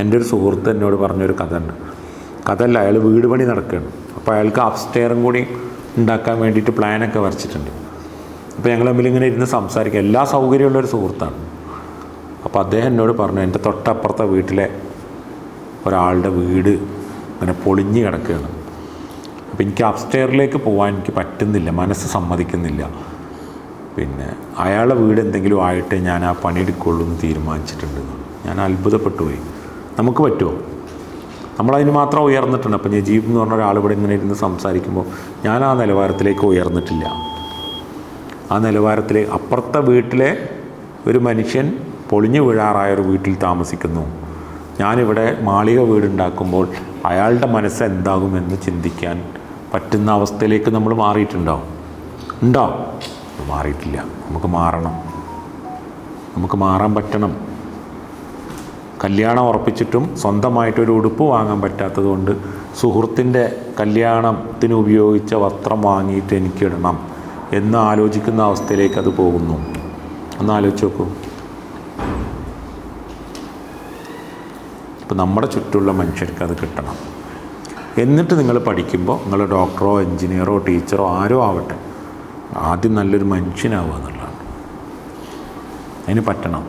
എൻ്റെ ഒരു സുഹൃത്ത് എന്നോട് പറഞ്ഞൊരു കഥ ഉണ്ട്. കഥയല്ല, അയാൾ വീട് പണി നടക്കുകയാണ്. അപ്പോൾ അയാൾക്ക് അപ്സ്റ്റെയറും കൂടി ഉണ്ടാക്കാൻ വേണ്ടിയിട്ട് പ്ലാനൊക്കെ വരച്ചിട്ടുണ്ട്. അപ്പോൾ ഞങ്ങൾ തമ്മിൽ ഇങ്ങനെ ഇരുന്ന് സംസാരിക്കുക. എല്ലാ സൗകര്യമുള്ളൊരു സുഹൃത്താണ്. അപ്പോൾ അദ്ദേഹം എന്നോട് പറഞ്ഞു, എൻ്റെ തൊട്ടപ്പുറത്തെ വീട്ടിലെ ഒരാളുടെ വീട് ഇങ്ങനെ പൊളിഞ്ഞ് കിടക്കുകയാണ്. അപ്പോൾ എനിക്ക് അപ്സ്റ്റെയറിലേക്ക് പോകാൻ എനിക്ക് പറ്റുന്നില്ല, മനസ്സ് സമ്മതിക്കുന്നില്ല. പിന്നെ അയാളുടെ വീട് എന്തെങ്കിലും ആയിട്ട് ഞാൻ ആ പണിയെടുക്കുള്ളൂ എന്ന് തീരുമാനിച്ചിട്ടുണ്ട്. ഞാൻ അത്ഭുതപ്പെട്ടു പോയി. നമുക്ക് പറ്റുമോ? നമ്മളതിന് മാത്രം ഉയർന്നിട്ടുണ്ട്. അപ്പോൾ നജീബ് എന്ന് പറഞ്ഞ ഒരാൾ ഇവിടെ ഇങ്ങനെ ഇരുന്ന് സംസാരിക്കുമ്പോൾ ഞാൻ ആ നിലവാരത്തിലേക്ക് ഉയർന്നിട്ടില്ല. ആ നിലവാരത്തിൽ അപ്പുറത്തെ വീട്ടിലെ ഒരു മനുഷ്യൻ പൊളിഞ്ഞു വീഴാറായ ഒരു വീട്ടിൽ താമസിക്കുന്നു. ഞാനിവിടെ മാളിക വീടുണ്ടാക്കുമ്പോൾ അയാളുടെ മനസ്സ് എന്താകുമെന്ന് ചിന്തിക്കാൻ പറ്റുന്ന അവസ്ഥയിലേക്ക് നമ്മൾ മാറിയിട്ടുണ്ടോ? ഉണ്ടോ? മാറിയിട്ടില്ല. നമുക്ക് മാറണം. നമുക്ക് മാറാൻ പറ്റണം. കല്യാണം ഉറപ്പിച്ചിട്ടും സ്വന്തമായിട്ടൊരു ഉടുപ്പ് വാങ്ങാൻ പറ്റാത്തത് കൊണ്ട് സുഹൃത്തിൻ്റെ കല്യാണത്തിന് ഉപയോഗിച്ച വസ്ത്രം വാങ്ങിയിട്ട് എനിക്കിടണം എന്ന് ആലോചിക്കുന്ന അവസ്ഥയിലേക്ക് അത് പോകുന്നു. ഒന്ന് ആലോചിച്ച് നോക്കൂ. ഇപ്പം നമ്മുടെ ചുറ്റുമുള്ള മനുഷ്യർക്ക് അത് കിട്ടണം. എന്നിട്ട് നിങ്ങൾ പഠിക്കുമ്പോൾ നിങ്ങൾ ഡോക്ടറോ എൻജിനീയറോ ടീച്ചറോ ആരോ ആവട്ടെ, ആദ്യം നല്ലൊരു മനുഷ്യനാവുക എന്നുള്ളതാണ്. അതിന് പറ്റണം.